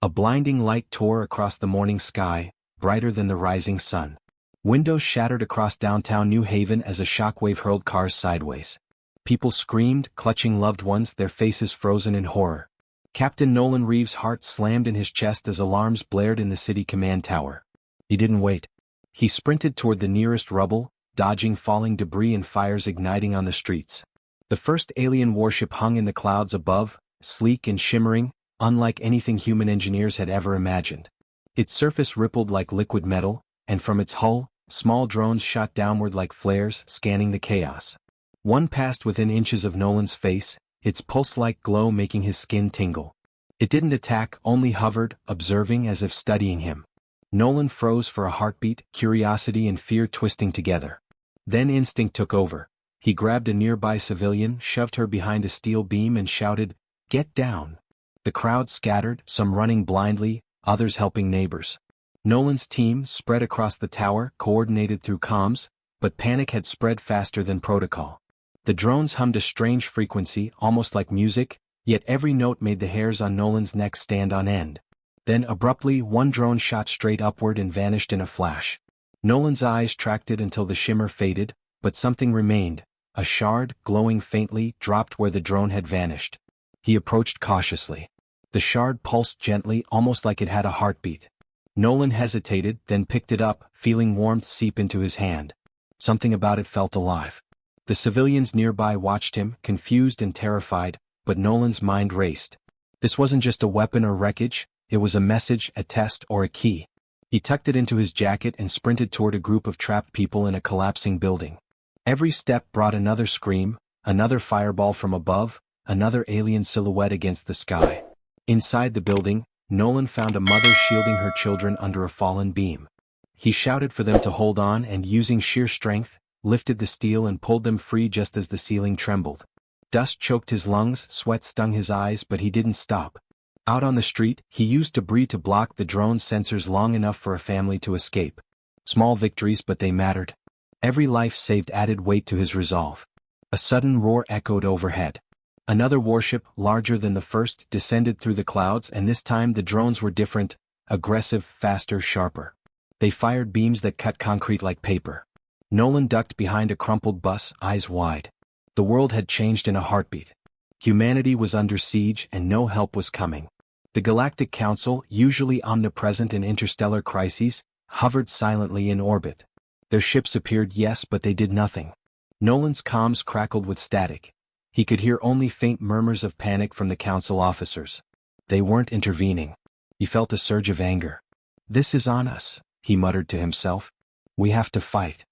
A blinding light tore across the morning sky, brighter than the rising sun. Windows shattered across downtown New Haven as a shockwave hurled cars sideways. People screamed, clutching loved ones, their faces frozen in horror. Captain Nolan Reeves' heart slammed in his chest as alarms blared in the city command tower. He didn't wait. He sprinted toward the nearest rubble, dodging falling debris and fires igniting on the streets. The first alien warship hung in the clouds above, sleek and shimmering, unlike anything human engineers had ever imagined. Its surface rippled like liquid metal, and from its hull, small drones shot downward like flares, scanning the chaos. One passed within inches of Nolan's face, its pulse-like glow making his skin tingle. It didn't attack, only hovered, observing as if studying him. Nolan froze for a heartbeat, curiosity and fear twisting together. Then instinct took over. He grabbed a nearby civilian, shoved her behind a steel beam and shouted, "Get down!" The crowd scattered, some running blindly, others helping neighbors. Nolan's team spread across the tower, coordinated through comms, but panic had spread faster than protocol. The drones hummed a strange frequency, almost like music, yet every note made the hairs on Nolan's neck stand on end. Then abruptly, one drone shot straight upward and vanished in a flash. Nolan's eyes tracked it until the shimmer faded, but something remained. A shard, glowing faintly, dropped where the drone had vanished. He approached cautiously. The shard pulsed gently, almost like it had a heartbeat. Nolan hesitated, then picked it up, feeling warmth seep into his hand. Something about it felt alive. The civilians nearby watched him, confused and terrified, but Nolan's mind raced. This wasn't just a weapon or wreckage, it was a message, a test, or a key. He tucked it into his jacket and sprinted toward a group of trapped people in a collapsing building. Every step brought another scream, another fireball from above, another alien silhouette against the sky. Inside the building, Nolan found a mother shielding her children under a fallen beam. He shouted for them to hold on and, using sheer strength, lifted the steel and pulled them free just as the ceiling trembled. Dust choked his lungs, sweat stung his eyes, but he didn't stop. Out on the street, he used debris to block the drone's sensors long enough for a family to escape. Small victories, but they mattered. Every life saved added weight to his resolve. A sudden roar echoed overhead. Another warship, larger than the first, descended through the clouds, and this time the drones were different, aggressive, faster, sharper. They fired beams that cut concrete like paper. Nolan ducked behind a crumpled bus, eyes wide. The world had changed in a heartbeat. Humanity was under siege and no help was coming. The Galactic Council, usually omnipresent in interstellar crises, hovered silently in orbit. Their ships appeared, yes, but they did nothing. Nolan's comms crackled with static. He could hear only faint murmurs of panic from the council officers. They weren't intervening. He felt a surge of anger. "This is on us," he muttered to himself. "We have to fight."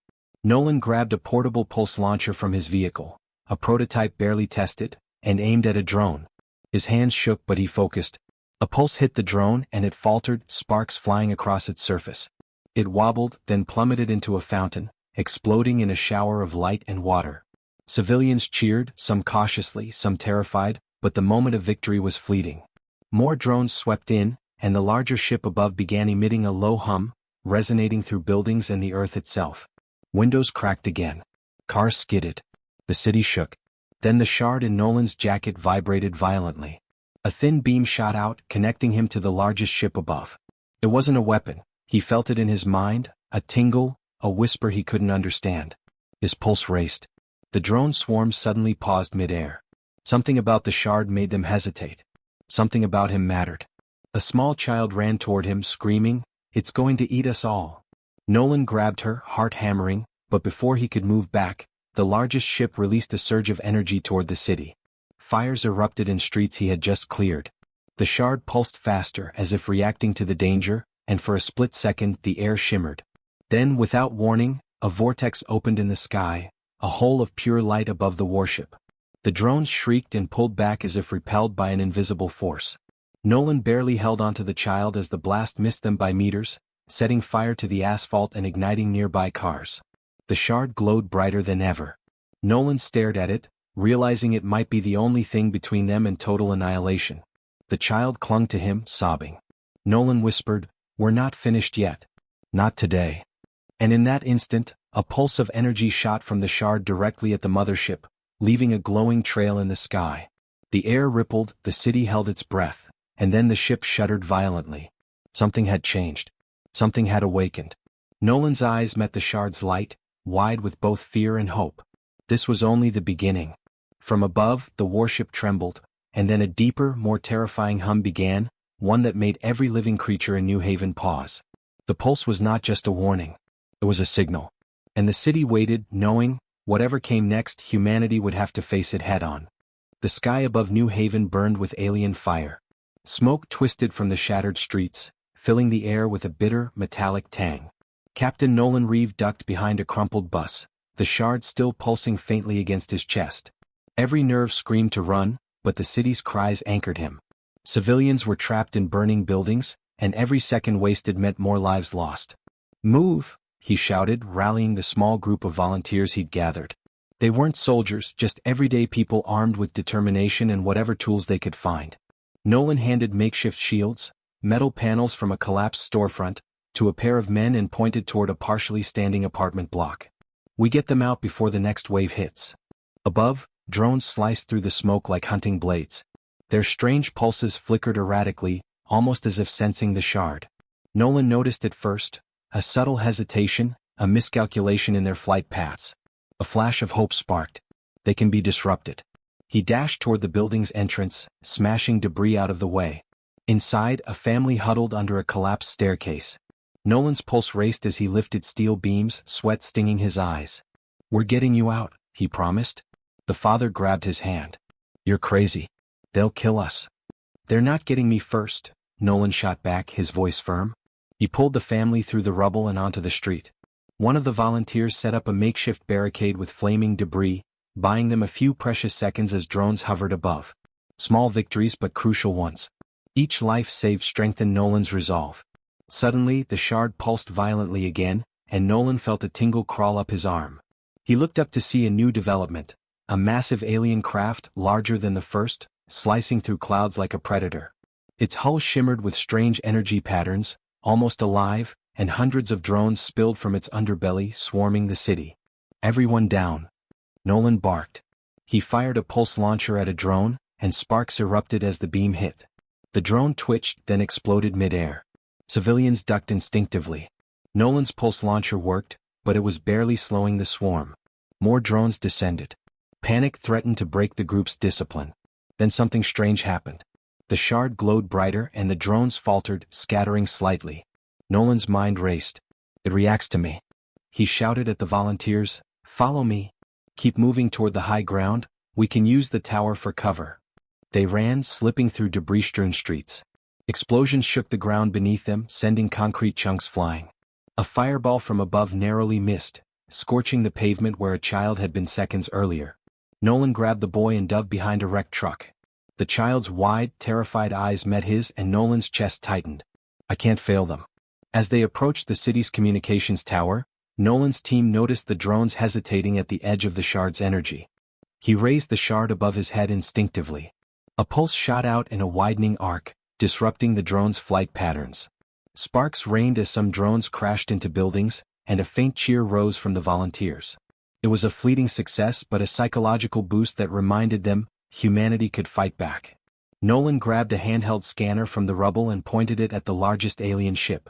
Nolan grabbed a portable pulse launcher from his vehicle, a prototype barely tested, and aimed at a drone. His hands shook, but he focused. A pulse hit the drone and it faltered, sparks flying across its surface. It wobbled, then plummeted into a fountain, exploding in a shower of light and water. Civilians cheered, some cautiously, some terrified, but the moment of victory was fleeting. More drones swept in, and the larger ship above began emitting a low hum, resonating through buildings and the earth itself. Windows cracked again. Cars skidded. The city shook. Then the shard in Nolan's jacket vibrated violently. A thin beam shot out, connecting him to the largest ship above. It wasn't a weapon. He felt it in his mind, a tingle, a whisper he couldn't understand. His pulse raced. The drone swarm suddenly paused mid-air. Something about the shard made them hesitate. Something about him mattered. A small child ran toward him, screaming, "It's going to eat us all." Nolan grabbed her, heart hammering, but before he could move back, the largest ship released a surge of energy toward the city. Fires erupted in streets he had just cleared. The shard pulsed faster, as if reacting to the danger, and for a split second the air shimmered. Then, without warning, a vortex opened in the sky, a hole of pure light above the warship. The drones shrieked and pulled back as if repelled by an invisible force. Nolan barely held onto the child as the blast missed them by meters, setting fire to the asphalt and igniting nearby cars. The shard glowed brighter than ever. Nolan stared at it, realizing it might be the only thing between them and total annihilation. The child clung to him, sobbing. Nolan whispered, "We're not finished yet. Not today." And in that instant, a pulse of energy shot from the shard directly at the mothership, leaving a glowing trail in the sky. The air rippled, the city held its breath, and then the ship shuddered violently. Something had changed. Something had awakened. Nolan's eyes met the shard's light, wide with both fear and hope. This was only the beginning. From above, the warship trembled, and then a deeper, more terrifying hum began, one that made every living creature in New Haven pause. The pulse was not just a warning. It was a signal. And the city waited, knowing, whatever came next, humanity would have to face it head-on. The sky above New Haven burned with alien fire. Smoke twisted from the shattered streets, filling the air with a bitter, metallic tang. Captain Nolan Reeve ducked behind a crumpled bus, the shard still pulsing faintly against his chest. Every nerve screamed to run, but the city's cries anchored him. Civilians were trapped in burning buildings, and every second wasted meant more lives lost. "Move!" he shouted, rallying the small group of volunteers he'd gathered. They weren't soldiers, just everyday people armed with determination and whatever tools they could find. Nolan handed makeshift shields, metal panels from a collapsed storefront, to a pair of men and pointed toward a partially standing apartment block. "We get them out before the next wave hits." Above, drones sliced through the smoke like hunting blades. Their strange pulses flickered erratically, almost as if sensing the shard. Nolan noticed at first, a subtle hesitation, a miscalculation in their flight paths. A flash of hope sparked. They can be disrupted. He dashed toward the building's entrance, smashing debris out of the way. Inside, a family huddled under a collapsed staircase. Nolan's pulse raced as he lifted steel beams, sweat stinging his eyes. "We're getting you out," he promised. The father grabbed his hand. "You're crazy. They'll kill us." "They're not getting me first," Nolan shot back, his voice firm. He pulled the family through the rubble and onto the street. One of the volunteers set up a makeshift barricade with flaming debris, buying them a few precious seconds as drones hovered above. Small victories but crucial ones. Each life saved strengthened Nolan's resolve. Suddenly, the shard pulsed violently again, and Nolan felt a tingle crawl up his arm. He looked up to see a new development, a massive alien craft, larger than the first, slicing through clouds like a predator. Its hull shimmered with strange energy patterns, almost alive, and hundreds of drones spilled from its underbelly, swarming the city. "Everyone down," Nolan barked. He fired a pulse launcher at a drone, and sparks erupted as the beam hit. The drone twitched, then exploded mid-air. Civilians ducked instinctively. Nolan's pulse launcher worked, but it was barely slowing the swarm. More drones descended. Panic threatened to break the group's discipline. Then something strange happened. The shard glowed brighter and the drones faltered, scattering slightly. Nolan's mind raced. "It reacts to me." He shouted at the volunteers, "Follow me. Keep moving toward the high ground, we can use the tower for cover." They ran, slipping through debris-strewn streets. Explosions shook the ground beneath them, sending concrete chunks flying. A fireball from above narrowly missed, scorching the pavement where a child had been seconds earlier. Nolan grabbed the boy and dove behind a wrecked truck. The child's wide, terrified eyes met his and Nolan's chest tightened. "I can't fail them." As they approached the city's communications tower, Nolan's team noticed the drones hesitating at the edge of the shard's energy. He raised the shard above his head instinctively. A pulse shot out in a widening arc, disrupting the drone's flight patterns. Sparks rained as some drones crashed into buildings, and a faint cheer rose from the volunteers. It was a fleeting success but a psychological boost that reminded them humanity could fight back. Nolan grabbed a handheld scanner from the rubble and pointed it at the largest alien ship.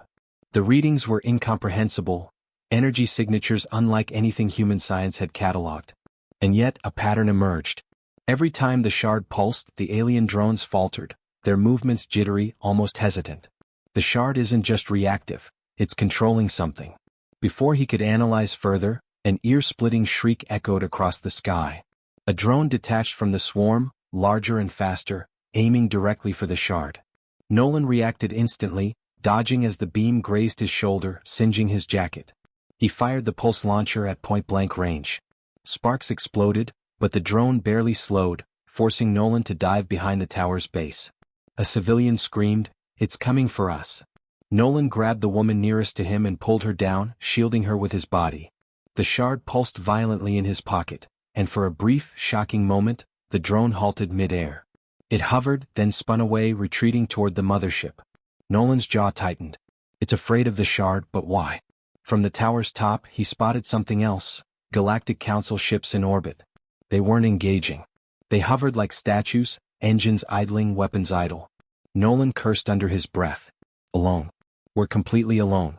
The readings were incomprehensible, energy signatures unlike anything human science had catalogued. And yet a pattern emerged. Every time the shard pulsed, the alien drones faltered, their movements jittery, almost hesitant. The shard isn't just reactive, it's controlling something. Before he could analyze further, an ear-splitting shriek echoed across the sky. A drone detached from the swarm, larger and faster, aiming directly for the shard. Nolan reacted instantly, dodging as the beam grazed his shoulder, singeing his jacket. He fired the pulse launcher at point-blank range. Sparks exploded, but the drone barely slowed, forcing Nolan to dive behind the tower's base. A civilian screamed, "It's coming for us." Nolan grabbed the woman nearest to him and pulled her down, shielding her with his body. The shard pulsed violently in his pocket, and for a brief, shocking moment, the drone halted mid-air. It hovered, then spun away, retreating toward the mothership. Nolan's jaw tightened. It's afraid of the shard, but why? From the tower's top, he spotted something else: Galactic Council ships in orbit. They weren't engaging. They hovered like statues, engines idling, weapons idle. Nolan cursed under his breath. Alone. We're completely alone.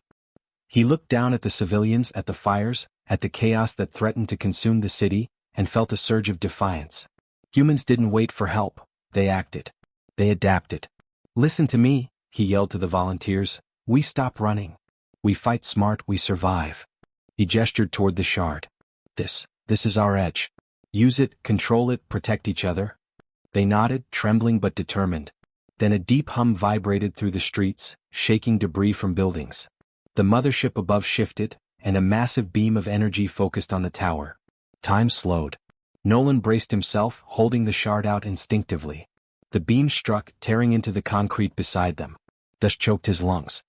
He looked down at the civilians, at the fires, at the chaos that threatened to consume the city, and felt a surge of defiance. Humans didn't wait for help, they acted. They adapted. Listen to me, he yelled to the volunteers. We stop running. We fight smart, we survive. He gestured toward the shard. This is our edge. Use it, control it, protect each other. They nodded, trembling but determined. Then a deep hum vibrated through the streets, shaking debris from buildings. The mothership above shifted, and a massive beam of energy focused on the tower. Time slowed. Nolan braced himself, holding the shard out instinctively. The beam struck, tearing into the concrete beside them. Dust choked his lungs.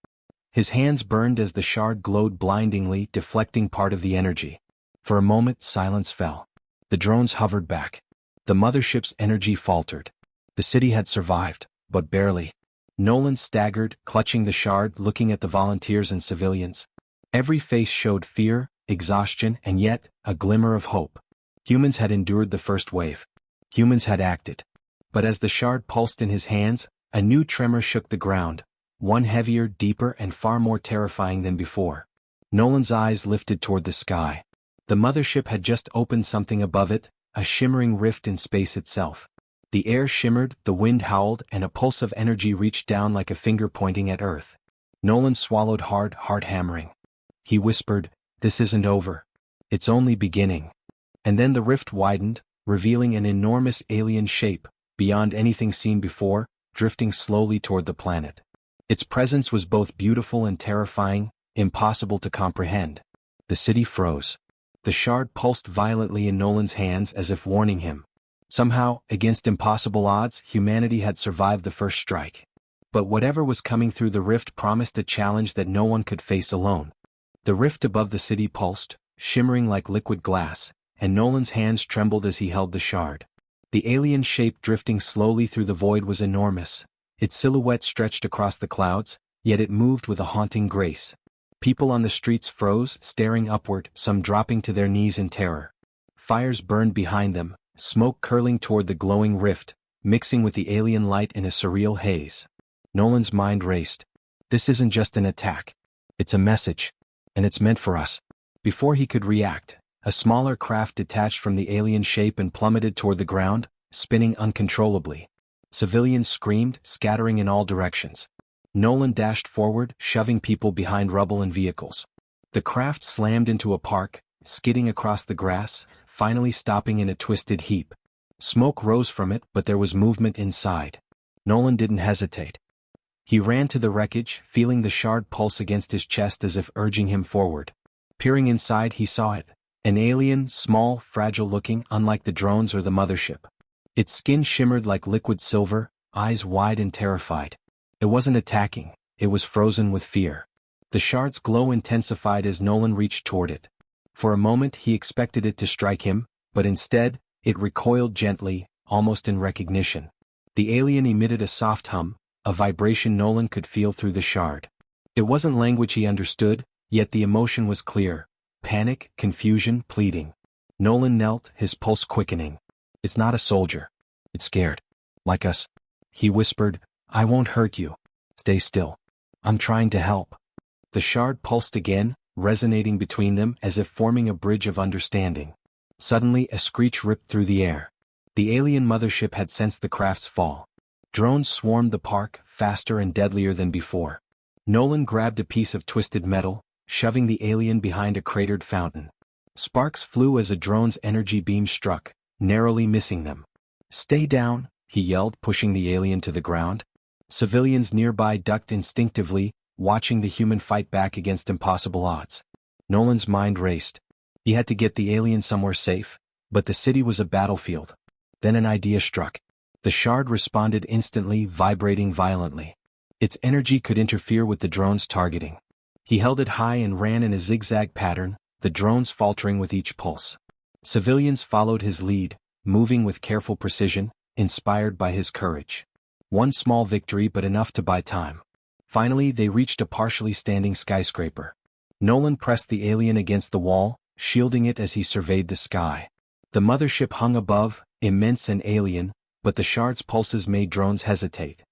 His hands burned as the shard glowed blindingly, deflecting part of the energy. For a moment, silence fell. The drones hovered back. The mothership's energy faltered. The city had survived, but barely. Nolan staggered, clutching the shard, looking at the volunteers and civilians. Every face showed fear, exhaustion, and yet, a glimmer of hope. Humans had endured the first wave. Humans had acted. But as the shard pulsed in his hands, a new tremor shook the ground, one heavier, deeper, and far more terrifying than before. Nolan's eyes lifted toward the sky. The mothership had just opened something above it, a shimmering rift in space itself. The air shimmered, the wind howled, and a pulse of energy reached down like a finger pointing at Earth. Nolan swallowed hard, heart hammering. He whispered, "This isn't over. It's only beginning." And then the rift widened, revealing an enormous alien shape, beyond anything seen before, drifting slowly toward the planet. Its presence was both beautiful and terrifying, impossible to comprehend. The city froze. The shard pulsed violently in Nolan's hands as if warning him. Somehow, against impossible odds, humanity had survived the first strike. But whatever was coming through the rift promised a challenge that no one could face alone. The rift above the city pulsed, shimmering like liquid glass, and Nolan's hands trembled as he held the shard. The alien shape drifting slowly through the void was enormous. Its silhouette stretched across the clouds, yet it moved with a haunting grace. People on the streets froze, staring upward, some dropping to their knees in terror. Fires burned behind them, smoke curling toward the glowing rift, mixing with the alien light in a surreal haze. Nolan's mind raced. This isn't just an attack. It's a message. And it's meant for us. Before he could react, a smaller craft detached from the alien shape and plummeted toward the ground, spinning uncontrollably. Civilians screamed, scattering in all directions. Nolan dashed forward, shoving people behind rubble and vehicles. The craft slammed into a park, skidding across the grass, finally stopping in a twisted heap. Smoke rose from it, but there was movement inside. Nolan didn't hesitate. He ran to the wreckage, feeling the shard pulse against his chest as if urging him forward. Peering inside, he saw it. An alien, small, fragile-looking, unlike the drones or the mothership. Its skin shimmered like liquid silver, eyes wide and terrified. It wasn't attacking, it was frozen with fear. The shard's glow intensified as Nolan reached toward it. For a moment he expected it to strike him, but instead, it recoiled gently, almost in recognition. The alien emitted a soft hum, a vibration Nolan could feel through the shard. It wasn't language he understood, yet the emotion was clear. Panic, confusion, pleading. Nolan knelt, his pulse quickening. It's not a soldier. It's scared. Like us. He whispered, "I won't hurt you. Stay still. I'm trying to help." The shard pulsed again, resonating between them as if forming a bridge of understanding. Suddenly a screech ripped through the air. The alien mothership had sensed the craft's fall. Drones swarmed the park, faster and deadlier than before. Nolan grabbed a piece of twisted metal, shoving the alien behind a cratered fountain. Sparks flew as a drone's energy beam struck, narrowly missing them. "Stay down," he yelled, pushing the alien to the ground. Civilians nearby ducked instinctively, watching the human fight back against impossible odds. Nolan's mind raced. He had to get the alien somewhere safe, but the city was a battlefield. Then an idea struck. The shard responded instantly, vibrating violently. Its energy could interfere with the drone's targeting. He held it high and ran in a zigzag pattern, the drones faltering with each pulse. Civilians followed his lead, moving with careful precision, inspired by his courage. One small victory, but enough to buy time. Finally, they reached a partially standing skyscraper. Nolan pressed the alien against the wall, shielding it as he surveyed the sky. The mothership hung above, immense and alien, but the shard's pulses made drones hesitate.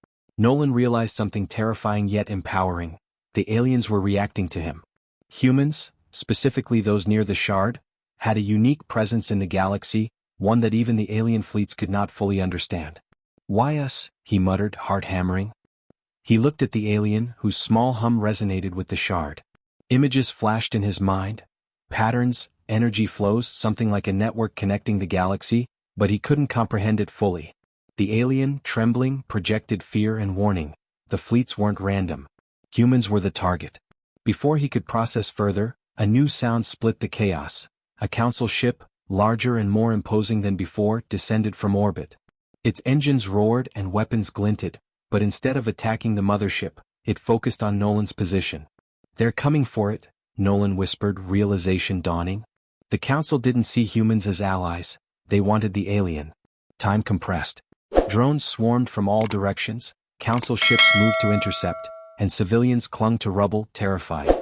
Nolan realized something terrifying yet empowering. The aliens were reacting to him. Humans, specifically those near the shard, had a unique presence in the galaxy, one that even the alien fleets could not fully understand. "Why us?" he muttered, heart hammering. He looked at the alien, whose small hum resonated with the shard. Images flashed in his mind. Patterns, energy flows, something like a network connecting the galaxy, but he couldn't comprehend it fully. The alien, trembling, projected fear and warning. The fleets weren't random. Humans were the target. Before he could process further, a new sound split the chaos. A council ship, larger and more imposing than before, descended from orbit. Its engines roared and weapons glinted, but instead of attacking the mothership, it focused on Nolan's position. "They're coming for it," Nolan whispered, realization dawning. The council didn't see humans as allies, they wanted the alien. Time compressed. Drones swarmed from all directions, council ships moved to intercept, and civilians clung to rubble, terrified.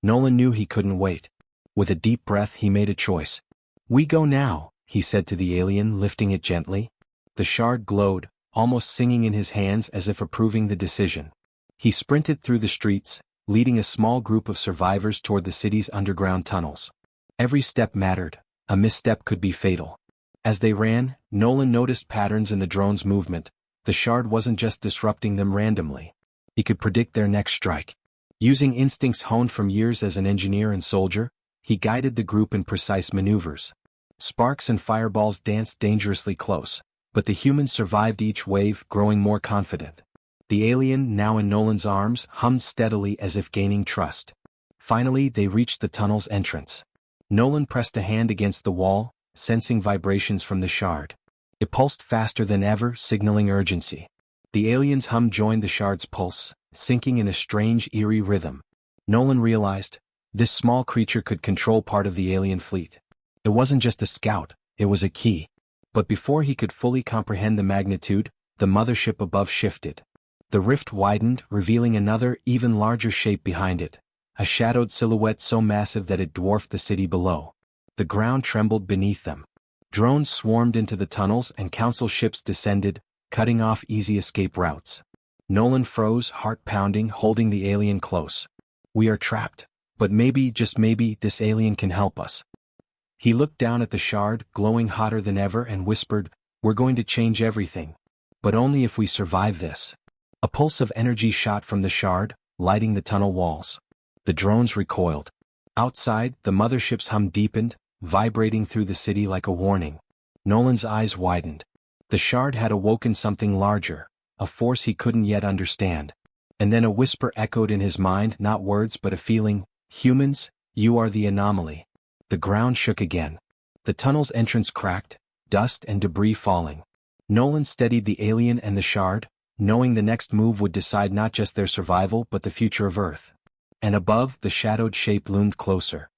Nolan knew he couldn't wait. With a deep breath he made a choice. "We go now," he said to the alien, lifting it gently. The shard glowed, almost singing in his hands as if approving the decision. He sprinted through the streets, leading a small group of survivors toward the city's underground tunnels. Every step mattered, a misstep could be fatal. As they ran, Nolan noticed patterns in the drone's movement. The shard wasn't just disrupting them randomly. He could predict their next strike. Using instincts honed from years as an engineer and soldier, he guided the group in precise maneuvers. Sparks and fireballs danced dangerously close, but the humans survived each wave, growing more confident. The alien, now in Nolan's arms, hummed steadily as if gaining trust. Finally, they reached the tunnel's entrance. Nolan pressed a hand against the wall, sensing vibrations from the shard. It pulsed faster than ever, signaling urgency. The alien's hum joined the shard's pulse, syncing in a strange, eerie rhythm. Nolan realized, this small creature could control part of the alien fleet. It wasn't just a scout, it was a key. But before he could fully comprehend the magnitude, the mothership above shifted. The rift widened, revealing another, even larger shape behind it. A shadowed silhouette so massive that it dwarfed the city below. The ground trembled beneath them. Drones swarmed into the tunnels and council ships descended, cutting off easy escape routes. Nolan froze, heart pounding, holding the alien close. "We are trapped, but maybe, just maybe, this alien can help us." He looked down at the shard, glowing hotter than ever, and whispered, "We're going to change everything. But only if we survive this." A pulse of energy shot from the shard, lighting the tunnel walls. The drones recoiled. Outside, the mothership's hum deepened, vibrating through the city like a warning. Nolan's eyes widened. The shard had awoken something larger, a force he couldn't yet understand. And then a whisper echoed in his mind, not words but a feeling, "Humans, you are the anomaly." The ground shook again. The tunnel's entrance cracked, dust and debris falling. Nolan steadied the alien and the shard, knowing the next move would decide not just their survival but the future of Earth. And above, the shadowed shape loomed closer.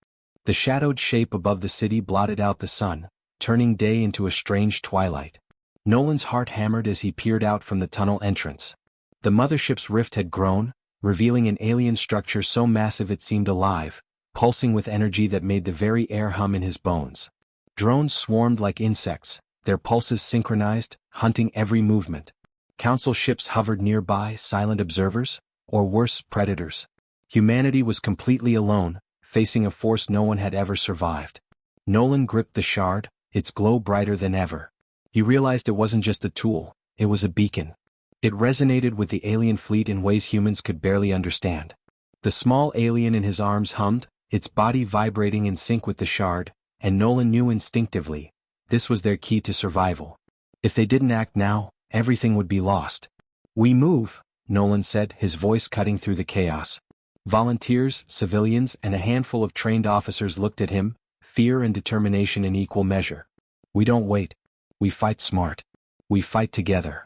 The shadowed shape above the city blotted out the sun, turning day into a strange twilight. Nolan's heart hammered as he peered out from the tunnel entrance. The mothership's rift had grown, revealing an alien structure so massive it seemed alive, pulsing with energy that made the very air hum in his bones. Drones swarmed like insects, their pulses synchronized, hunting every movement. Council ships hovered nearby, silent observers, or worse, predators. Humanity was completely alone, facing a force no one had ever survived. Nolan gripped the shard, its glow brighter than ever. He realized it wasn't just a tool, it was a beacon. It resonated with the alien fleet in ways humans could barely understand. The small alien in his arms hummed, its body vibrating in sync with the shard, and Nolan knew instinctively, this was their key to survival. If they didn't act now, everything would be lost. "We move," Nolan said, his voice cutting through the chaos. Volunteers, civilians, and a handful of trained officers looked at him, fear and determination in equal measure. "We don't wait. We fight smart. We fight together."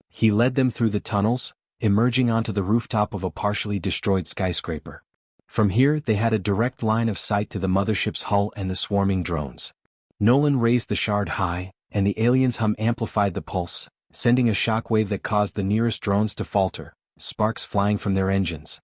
He led them through the tunnels, emerging onto the rooftop of a partially destroyed skyscraper. From here they had a direct line of sight to the mothership's hull and the swarming drones. Nolan raised the shard high, and the alien's hum amplified the pulse, sending a shockwave that caused the nearest drones to falter, sparks flying from their engines.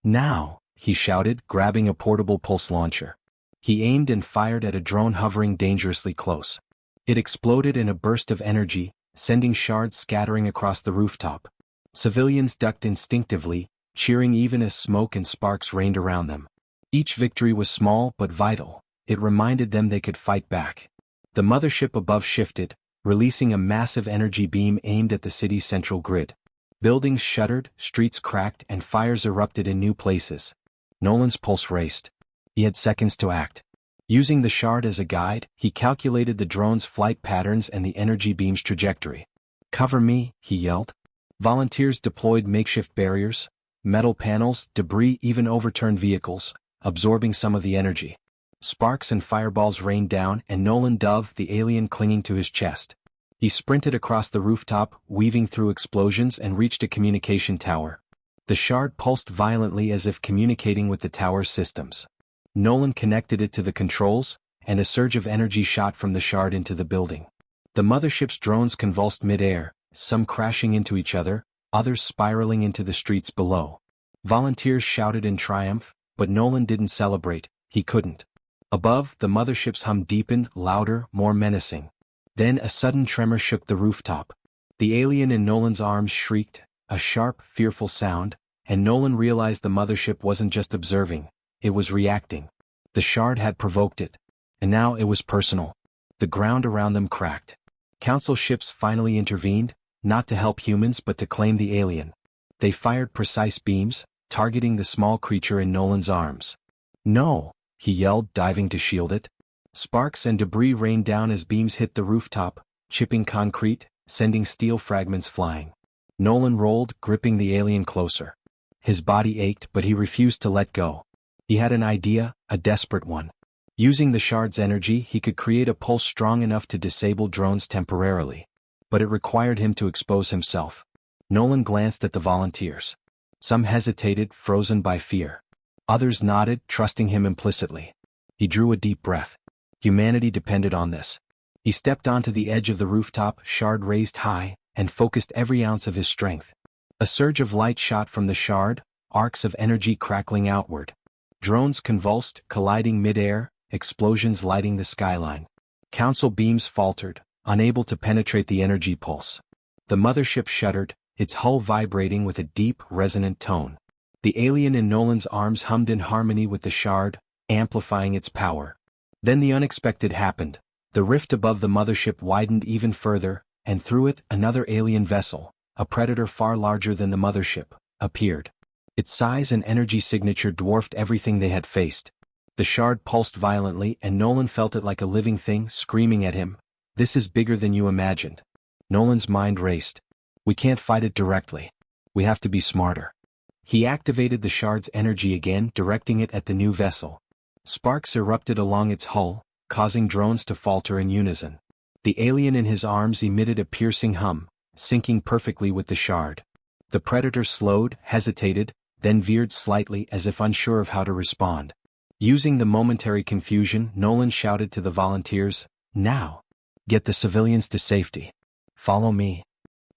"Now," he shouted, grabbing a portable pulse launcher. He aimed and fired at a drone hovering dangerously close. It exploded in a burst of energy, sending shards scattering across the rooftop. Civilians ducked instinctively, cheering even as smoke and sparks rained around them. Each victory was small but vital. It reminded them they could fight back. The mothership above shifted, releasing a massive energy beam aimed at the city's central grid. Buildings shuddered, streets cracked, and fires erupted in new places. Nolan's pulse raced. He had seconds to act. Using the shard as a guide, he calculated the drone's flight patterns and the energy beam's trajectory. "Cover me," he yelled. Volunteers deployed makeshift barriers, metal panels, debris, even overturned vehicles, absorbing some of the energy. Sparks and fireballs rained down, and Nolan dove the alien clinging to his chest. He sprinted across the rooftop, weaving through explosions, and reached a communication tower. The shard pulsed violently as if communicating with the tower's systems. Nolan connected it to the controls, and a surge of energy shot from the shard into the building. The mothership's drones convulsed mid-air, some crashing into each other, others spiraling into the streets below. Volunteers shouted in triumph, but Nolan didn't celebrate. He couldn't. Above, the mothership's hum deepened, louder, more menacing. Then a sudden tremor shook the rooftop. The alien in Nolan's arms shrieked, a sharp, fearful sound, and Nolan realized the mothership wasn't just observing, it was reacting. The shard had provoked it. And now it was personal. The ground around them cracked. Council ships finally intervened, not to help humans but to claim the alien. They fired precise beams, targeting the small creature in Nolan's arms. "No!" he yelled, diving to shield it. Sparks and debris rained down as beams hit the rooftop, chipping concrete, sending steel fragments flying. Nolan rolled, gripping the alien closer. His body ached, but he refused to let go. He had an idea, a desperate one. Using the shard's energy, he could create a pulse strong enough to disable drones temporarily. But it required him to expose himself. Nolan glanced at the volunteers. Some hesitated, frozen by fear. Others nodded, trusting him implicitly. He drew a deep breath. Humanity depended on this. He stepped onto the edge of the rooftop, shard raised high, and focused every ounce of his strength. A surge of light shot from the shard, arcs of energy crackling outward. Drones convulsed, colliding mid-air, explosions lighting the skyline. Council beams faltered, unable to penetrate the energy pulse. The mothership shuddered, its hull vibrating with a deep, resonant tone. The alien in Nolan's arms hummed in harmony with the shard, amplifying its power. Then the unexpected happened. The rift above the mothership widened even further, and through it, another alien vessel, a predator far larger than the mothership, appeared. Its size and energy signature dwarfed everything they had faced. The shard pulsed violently, and Nolan felt it like a living thing, screaming at him, "This is bigger than you imagined." Nolan's mind raced. "We can't fight it directly. We have to be smarter." He activated the shard's energy again, directing it at the new vessel. Sparks erupted along its hull, causing drones to falter in unison. The alien in his arms emitted a piercing hum, syncing perfectly with the shard. The predator slowed, hesitated, then veered slightly as if unsure of how to respond. Using the momentary confusion, Nolan shouted to the volunteers, "Now! Get the civilians to safety. Follow me."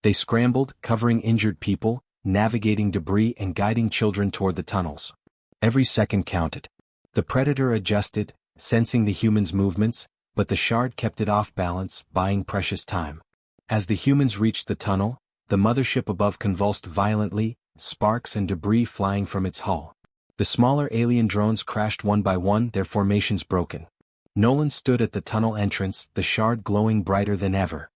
They scrambled, covering injured people, navigating debris and guiding children toward the tunnels. Every second counted. The predator adjusted, sensing the humans' movements, but the shard kept it off balance, buying precious time. As the humans reached the tunnel, the mothership above convulsed violently, sparks and debris flying from its hull. The smaller alien drones crashed one by one, their formations broken. Nolan stood at the tunnel entrance, the shard glowing brighter than ever.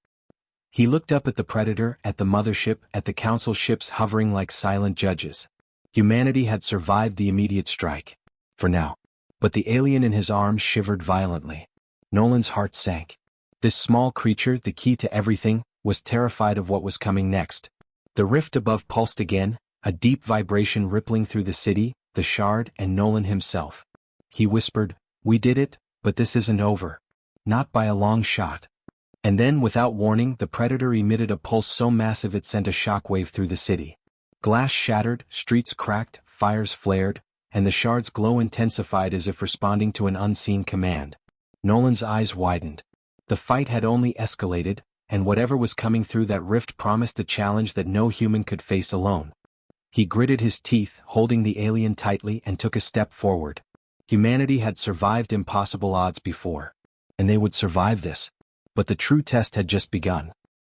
He looked up at the predator, at the mothership, at the council ships hovering like silent judges. Humanity had survived the immediate strike. For now. But the alien in his arms shivered violently. Nolan's heart sank. This small creature, the key to everything, was terrified of what was coming next. The rift above pulsed again, a deep vibration rippling through the city, the shard, and Nolan himself. He whispered, "We did it, but this isn't over. Not by a long shot." And then, without warning, the predator emitted a pulse so massive it sent a shockwave through the city. Glass shattered, streets cracked, fires flared, and the shard's glow intensified as if responding to an unseen command. Nolan's eyes widened. The fight had only escalated, and whatever was coming through that rift promised a challenge that no human could face alone. He gritted his teeth, holding the alien tightly, and took a step forward. Humanity had survived impossible odds before. And they would survive this. But the true test had just begun.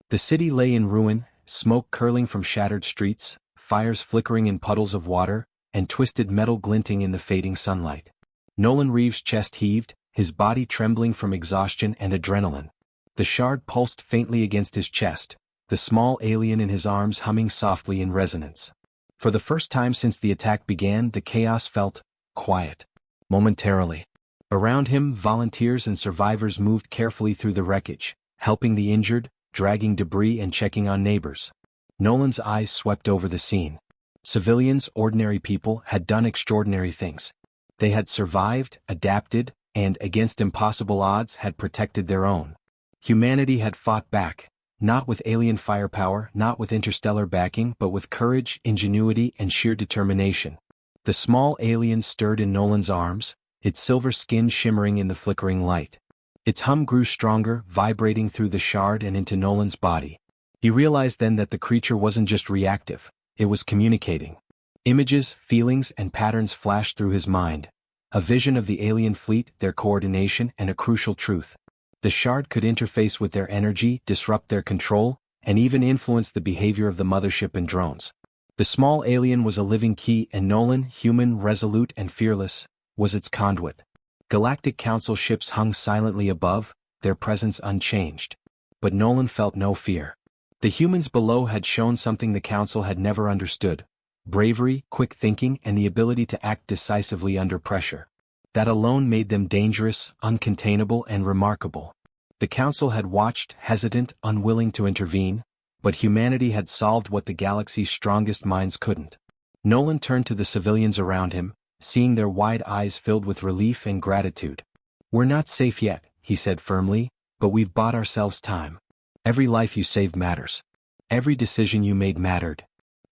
The city lay in ruin, smoke curling from shattered streets, fires flickering in puddles of water, and twisted metal glinting in the fading sunlight. Nolan Reeves' chest heaved, his body trembling from exhaustion and adrenaline. The shard pulsed faintly against his chest, the small alien in his arms humming softly in resonance. For the first time since the attack began, the chaos felt quiet. Momentarily. Around him, volunteers and survivors moved carefully through the wreckage, helping the injured, dragging debris and checking on neighbors. Nolan's eyes swept over the scene. Civilians, ordinary people, had done extraordinary things. They had survived, adapted, and, against impossible odds, had protected their own. Humanity had fought back, not with alien firepower, not with interstellar backing, but with courage, ingenuity, and sheer determination. The small alien stirred in Nolan's arms, its silver skin shimmering in the flickering light. Its hum grew stronger, vibrating through the shard and into Nolan's body. He realized then that the creature wasn't just reactive, it was communicating. Images, feelings, and patterns flashed through his mind. A vision of the alien fleet, their coordination, and a crucial truth. The shard could interface with their energy, disrupt their control, and even influence the behavior of the mothership and drones. The small alien was a living key, and Nolan, human, resolute, and fearless, was its conduit. Galactic Council ships hung silently above, their presence unchanged. But Nolan felt no fear. The humans below had shown something the Council had never understood: bravery, quick thinking, and the ability to act decisively under pressure. That alone made them dangerous, uncontainable, and remarkable. The Council had watched, hesitant, unwilling to intervene, but humanity had solved what the galaxy's strongest minds couldn't. Nolan turned to the civilians around him, seeing their wide eyes filled with relief and gratitude. "We're not safe yet," he said firmly, "but we've bought ourselves time. Every life you saved matters. Every decision you made mattered."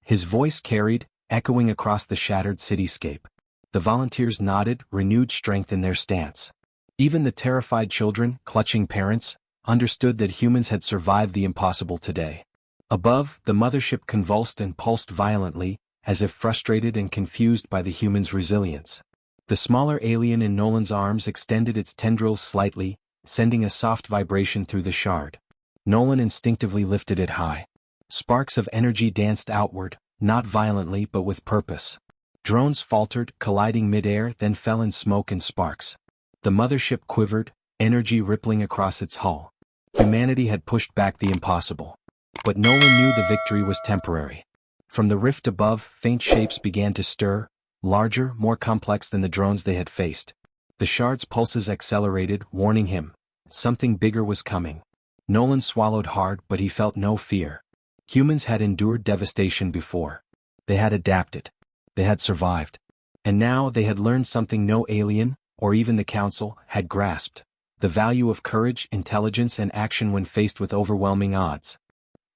His voice carried, echoing across the shattered cityscape. The volunteers nodded, renewed strength in their stance. Even the terrified children, clutching parents, understood that humans had survived the impossible today. Above, the mothership convulsed and pulsed violently, as if frustrated and confused by the humans' resilience. The smaller alien in Nolan's arms extended its tendrils slightly, sending a soft vibration through the shard. Nolan instinctively lifted it high. Sparks of energy danced outward, not violently but with purpose. Drones faltered, colliding mid-air, then fell in smoke and sparks. The mothership quivered, energy rippling across its hull. Humanity had pushed back the impossible. But Nolan knew the victory was temporary. From the rift above, faint shapes began to stir, larger, more complex than the drones they had faced. The shard's pulses accelerated, warning him. Something bigger was coming. Nolan swallowed hard, but he felt no fear. Humans had endured devastation before. They had adapted. They had survived. And now they had learned something no alien, or even the Council, had grasped: the value of courage, intelligence, and action when faced with overwhelming odds.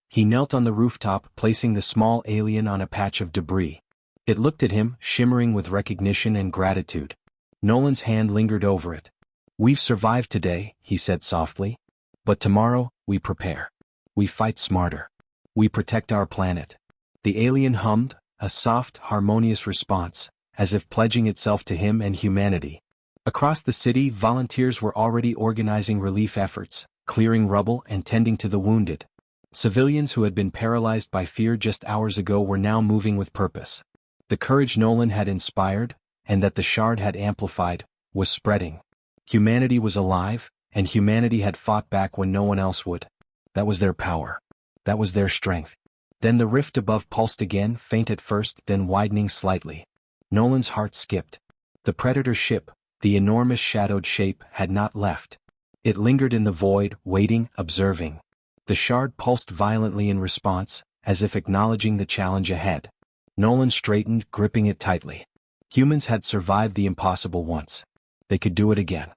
He knelt on the rooftop, placing the small alien on a patch of debris. It looked at him, shimmering with recognition and gratitude. Nolan's hand lingered over it. "We've survived today," he said softly. "But tomorrow, we prepare. We fight smarter. We protect our planet." The alien hummed, a soft, harmonious response, as if pledging itself to him and humanity. Across the city, volunteers were already organizing relief efforts, clearing rubble and tending to the wounded. Civilians who had been paralyzed by fear just hours ago were now moving with purpose. The courage Nolan had inspired, and that the shard had amplified, was spreading. Humanity was alive, and humanity had fought back when no one else would. That was their power. That was their strength. Then the rift above pulsed again, faint at first, then widening slightly. Nolan's heart skipped. The Predator ship, the enormous shadowed shape, had not left. It lingered in the void, waiting, observing. The shard pulsed violently in response, as if acknowledging the challenge ahead. Nolan straightened, gripping it tightly. Humans had survived the impossible once. They could do it again.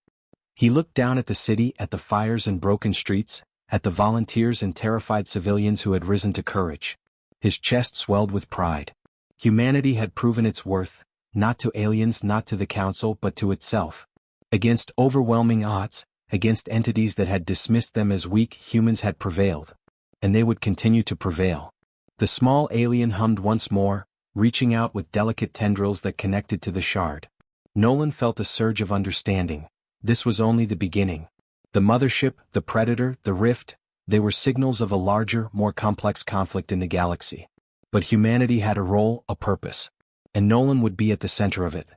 He looked down at the city, at the fires and broken streets, at the volunteers and terrified civilians who had risen to courage. His chest swelled with pride. Humanity had proven its worth, not to aliens, not to the Council, but to itself. Against overwhelming odds, against entities that had dismissed them as weak, humans had prevailed. And they would continue to prevail. The small alien hummed once more, reaching out with delicate tendrils that connected to the shard. Nolan felt a surge of understanding. This was only the beginning. The mothership, the Predator, the rift, They were signals of a larger, more complex conflict in the galaxy. But humanity had a role, a purpose. And Nolan would be at the center of it.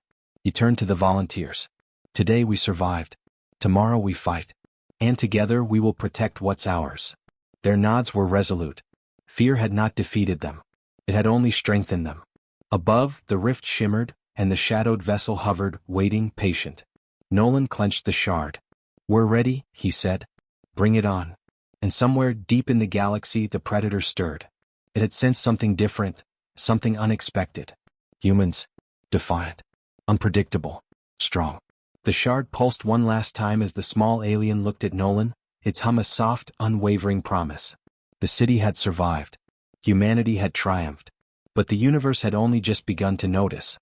He turned to the volunteers. Today we survived. Tomorrow we fight. And together we will protect what's ours. Their nods were resolute. Fear had not defeated them. It had only strengthened them. Above, the rift shimmered, and the shadowed vessel hovered, waiting, patient. Nolan clenched the shard. "We're ready," he said. "Bring it on." And somewhere deep in the galaxy the Predator stirred. It had sensed something different, something unexpected. Humans. Defiant. Unpredictable. Strong. The shard pulsed one last time as the small alien looked at Nolan, its hum a soft, unwavering promise. The city had survived. Humanity had triumphed. But the universe had only just begun to notice.